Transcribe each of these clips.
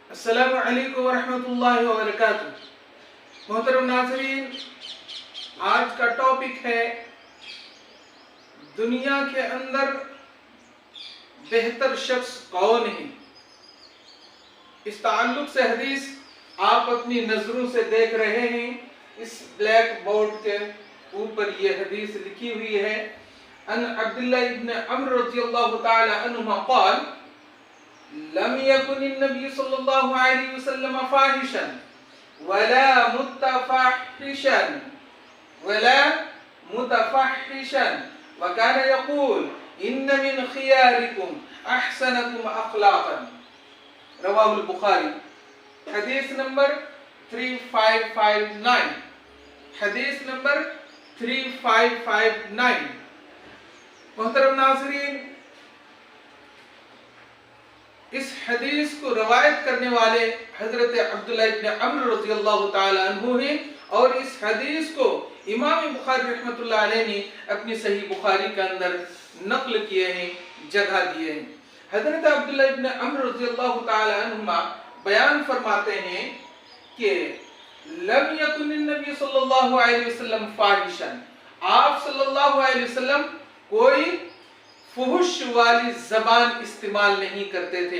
अस्सलामु अलैकुम वरहमतुल्लाहि वबरकातुह। मोहतरम नाज़रीन, आज का टॉपिक है दुनिया के अंदर बेहतर शख्स कौन है। इस ताल्लुक से हदीस आप अपनी नजरों से देख रहे हैं। इस ब्लैक बोर्ड के ऊपर ये हदीस लिखी हुई है। अन अब्दुल्लाह इब्न अम्र रज़ियल्लाहु तआला अन्हुमा क़ाल लम यकुन नबी सल्लल्लाहु अलैहि वसल्लम फाहिशन वला मुतफहिशन वकान यक़ूल इन्न मिन खियारिकुम अहसनकुम अखलाक़न। रवाहुल बुखारी। हदीस नंबर 3559। हदीस नंबर 3559। मोहतरम नाज़रीन, इस हदीस को रवायत करने वाले हजरत अब्दुल्लाह इब्न अम्र रज़ियल्लाहु तआला अन्हु हैं और इस हदीस को इमाम बुखारी रहमतुल्लाह अलैह ने अपनी सही बुखारी के अंदर नक्ल किए हैं, जगह दिए हैं। हजरत अब्दुल्लाह इब्न अम्र रज़ियल्लाहु तआला अन्हुमा बयान फरमाते हैं कि लम यकुन नबी सल्लल्लाहु अलैहि वसल्लम फाहिशन, आप सल्लल्लाहु अलैहि वसल्लम कोई फुहुश वाली जबान इस्तेमाल नहीं करते थे।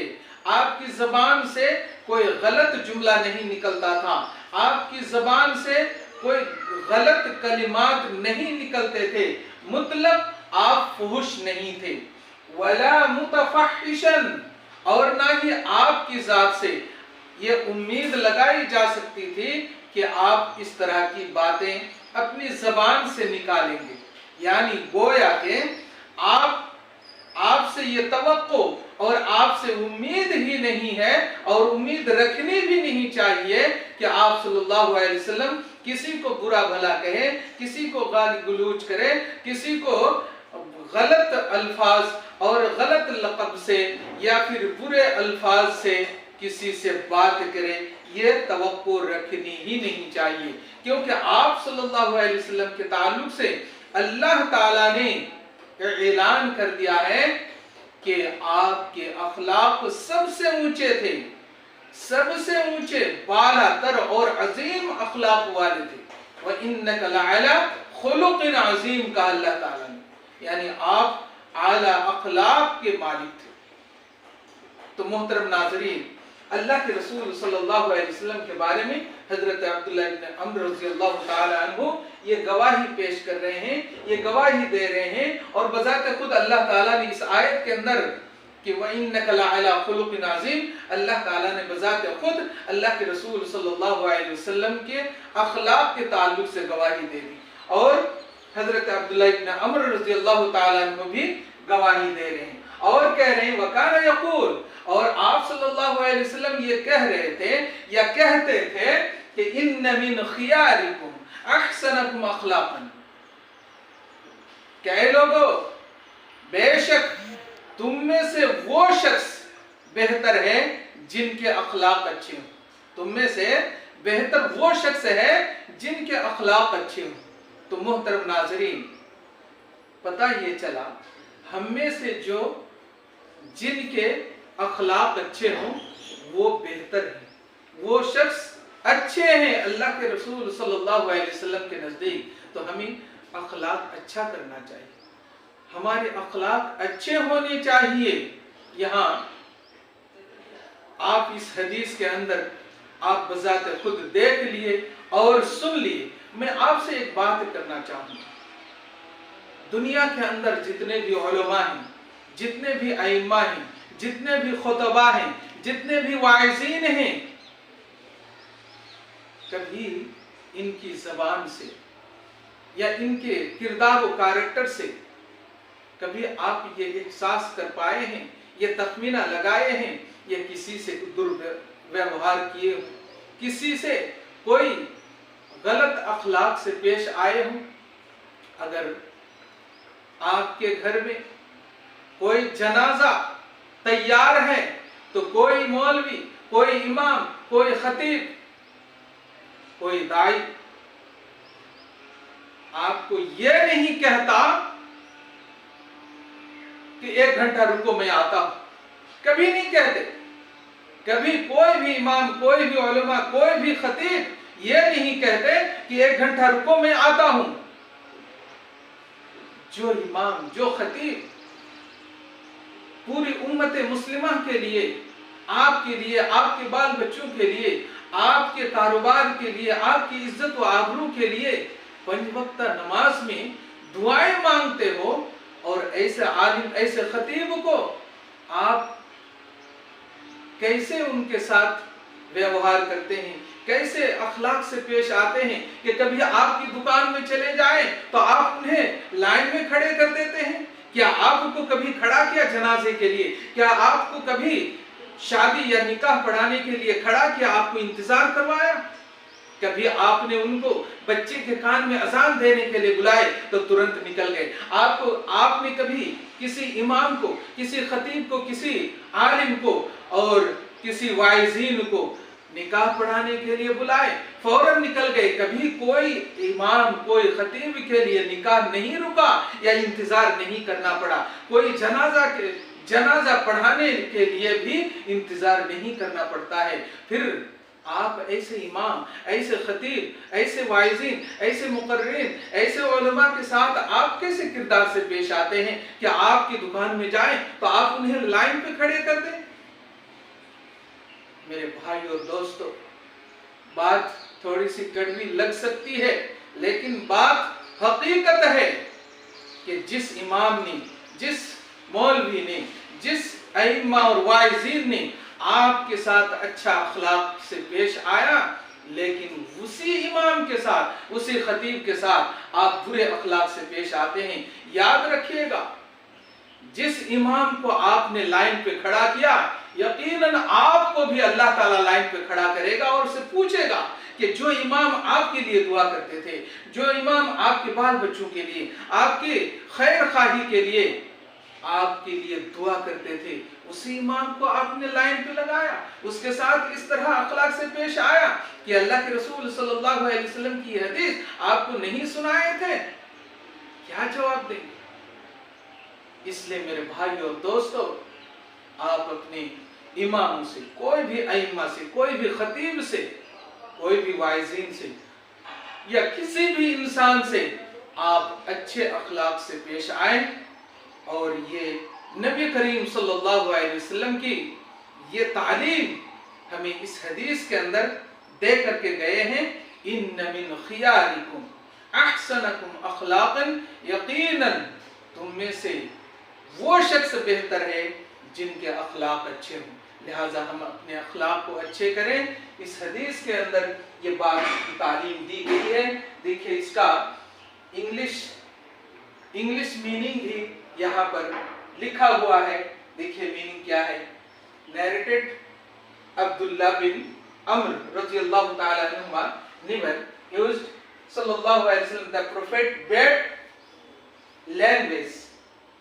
आपकी जबान से कोई गलत जुमला नहीं निकलता था, आपकी जबान से कोई गलत कलिमात नहीं निकलते थे, मतलब आप फुहुश नहीं थे। वला मुतफहिशन, और ना ही आपकी जात से ये उम्मीद लगाई जा सकती थी कि आप इस तरह की बातें अपनी जबान से निकालेंगे। यानी गोया के आपसे ये तवक्को और आपसे उम्मीद ही नहीं है और उम्मीद रखनी भी नहीं चाहिए कि आप सल्लल्लाहु अलैहि वसल्लम किसी को बुरा भला कहे, किसी को गाली गलौज करे, किसी को गलत अल्फाज और गलत लक़ब से या फिर बुरे अल्फाज से किसी से बात करे। ये तवक्को रखनी ही नहीं चाहिए, क्योंकि आप सल्लल्लाहु अलैहि वसल्लम के ताल्लुक से अल्लाह ताला ने ऐलान कर दिया है कि आपके अखलाक सबसे ऊंचे थे, सबसे ऊंचे बालातर और अजीम अखलाक वाले थे। व इन्नका लअला खुलुक़िन अज़ीम का अल्लाह ताला ने, यानी आप आला अखलाक के मालिक थे। तो मोहतरम नाज़रीन, अल्लाह के रसूल सल्लल्लाहु अलैहि वसल्लम के बारे में हजरत अब्दुल्लाह इब्न अम्र रज़ियल्लाहु तआला अन्हु ये गवाही पेश कर रहे हैं, ये गवाही दे रहे हैं। और बज़ात खुद अल्लाह ताला ने इस आयत के अंदर कि व इन्नका लअला खुलुक़िन अज़ीम, अल्लाह ताला ने बज़ात खुद अल्लाह के रसूल सल्लल्लाहु अलैहि वसल्लम के अखलाक के ताल्लुक से गवाही दे दी। और हजरत अब्दुल्लाह इब्न अम्र रज़ियल्लाहु तआला अन्हु भी गवाही दे रहे हैं और कह रहे हैं वकान यक़ूल, और आप सल्लल्लाहु अलैहि वसल्लम ये कह रहे थे या कहते थे कि इन्न मिन खियारिकुम अहसनकुम अखलाक़न, क्या लोगो, बेशक तुम में से वो शख्स बेहतर है जिनके अखलाक अच्छे हों। तुम में से बेहतर वो शख्स है जिनके अखलाक अच्छे हों। तो मोहतरम नाज़रीन, पता ये चला हम में से जो जिनके अखलाक अच्छे हों वो बेहतर है, वो शख्स अच्छे हैं अल्लाह के रसूल सल्लल्लाहु अलैहि वसल्लम के नज़दीक। तो हमें अखलाक अच्छा करना चाहिए, हमारे अखलाक अच्छे होने चाहिए। यहाँ आप इस हदीस के अंदर आप बज़ात खुद देख लिए और सुन लिए। मैं आपसे एक बात करना चाहूँगा, दुनिया के अंदर जितने भी उलमा हैं, जितने भी अइम्मा हैं, जितने भी खुतबा हैं, जितने भी वाइज़ीन हैं, कभी इनकी ज़बान से या इनके किरदार और कैरेक्टर से कभी आप ये एहसास कर पाए हैं, ये तखमीना लगाए हैं, या किसी से दुर्व्यवहार किए हो, किसी से कोई गलत अखलाक से पेश आए हों? अगर आपके घर में कोई जनाजा तैयार है तो कोई मौलवी, कोई इमाम, कोई खतीब, कोई दाई आपको यह नहीं कहता कि 1 घंटा रुको मैं आता हूं, कभी नहीं कहते। कभी कोई भी इमाम, कोई भी उलमा, कोई भी खतीब ये नहीं कहते कि 1 घंटा रुको मैं आता हूं। जो इमाम, जो खतीब पूरी उम्मत मुस्लिमा के लिए, आपके लिए, आपके बाल बच्चों के लिए, आपके कारोबार के लिए, आपकी इज्जत व आबरू के लिए 5 वक्त नमाज में दुआएं मांगते हो, और ऐसे आलिम, ऐसे खतीब को आप कैसे उनके साथ व्यवहार करते हैं, कैसे अखलाक से पेश आते हैं कि कभी आपकी दुकान में चले जाएं तो आप उन्हें लाइन में खड़े कर देते हैं? क्या आपको कभी खड़ा किया जनाजे के लिए? क्या आपको कभी शादी या निकाह पढ़ाने के लिए खड़ा किया, आपको इंतजार करवाया? कभी आपने उनको बच्चे के कान में अजान देने के लिए बुलाए तो तुरंत निकल गए? आपने कभी किसी इमाम को, किसी खतीब को, किसी आलिम को और किसी वाइजीन को निकाह पढ़ाने के लिए बुलाए, फौरन निकल गए? कभी कोई इमाम, कोई खतीब के लिए निकाह नहीं रुका या इंतजार नहीं करना पड़ा? कोई जनाजा पढ़ाने के लिए भी इंतजार नहीं करना पड़ता है। फिर आप ऐसे इमाम, ऐसे खतीब, ऐसे वाइजीन, ऐसे मुकर्रिन, ऐसे उलमा के साथ आप कैसे किरदार से पेश आते हैं कि आपकी दुकान में जाएं तो आप उन्हें लाइन पे खड़े कर दें? मेरे भाई और दोस्तों, बात थोड़ी सी कड़वी लग सकती है, लेकिन बात हकीकत है कि जिस इमाम ने, जिस मौलवी ने, जिस अइम्मा और वाइजीन ने आपके साथ अच्छा अखलाक से पेश आया, लेकिन उसी इमाम के साथ, उसी खतीब के साथ आप बुरे अखलाक से पेश आते हैं, याद रखिएगा, जिस इमाम को आपने लाइन पे खड़ा किया, यकीनन आपको भी अल्लाह ताला लाइन पे खड़ा करेगा और उससे पूछेगा कि जो इमाम आपके लिए दुआ करते थे, जो इमाम आपके बाल बच्चों के लिए, आपके खैर खाही के लिए, आपके लिए दुआ करते थे, उसी इमाम को आपने लाइन पे लगाया, उसके साथ इस तरह अखलाक से पेश आया कि अल्लाह के रसूल सल्लल्लाहु अलैहि वसल्लम की हदीस आपको नहीं सुनाए थे? क्या जवाब देंगे? इसलिए मेरे भाई और दोस्तों, आप अपने इमाम से, कोई भी अइम्मा से, कोई भी खतीब से, कोई भी वाइजीन से या किसी भी इंसान से आप अच्छे अखलाक से पेश आए। और ये नबी करीम सल्लल्लाहु अलैहि वसल्लम की ये तालीम हमें इस हदीस के अंदर दे करके गए हैं, इन्न मिन खियारिकुम अहसनकुम अखलाकन, यकीनन तुम में से वो शख्स बेहतर है जिनके अखलाक अच्छे हों। लिहाजा हम अपने अखलाक को अच्छे करें। इस हदीस के अंदर ये बात की तालीम दी गई है। देखिए, इसका इंग्लिश मीनिंग भी यहाँ पर लिखा हुआ है। देखिए मीनिंग क्या है। नैरेटेड अब्दुल्ला बिन अम्र रज़ियल्लाहु ताला अन्हुमा never used sallallahu alaihi wasallam the prophet bad language,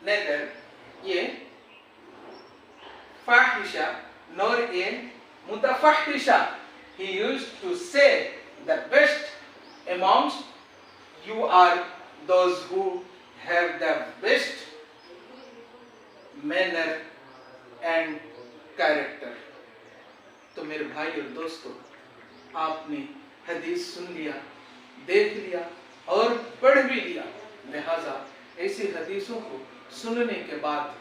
neither a fahisha nor a mutafahisha. He used to say the best amongst you are those who have the best manner and character. तो मेरे भाई और दोस्तों, आपने हदीस सुन लिया, देख लिया और पढ़ भी लिया। लिहाजा ऐसी हदीसों को सुनने के बाद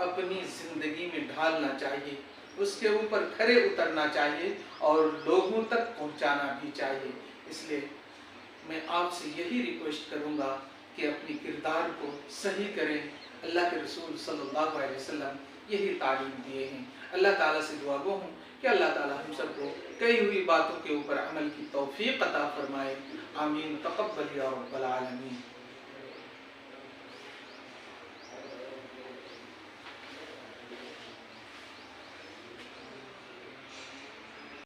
अपनी जिंदगी में ढालना चाहिए, उसके ऊपर खरे उतरना चाहिए और लोगों तक पहुंचाना भी चाहिए। इसलिए मैं आपसे यही रिक्वेस्ट करूंगा कि अपनी किरदार को सही करें। अल्लाह के रसूल सल्लल्लाहु अलैहि वसल्लम यही तालीम दिए हैं। अल्लाह ताला से दुआ गो हूँ कि अल्लाह ताला हम सबको कही हुई बातों के ऊपर अमल की तौफीक अता फरमाए। आमीन। तक़ब्बल या रब्बल आलमीन।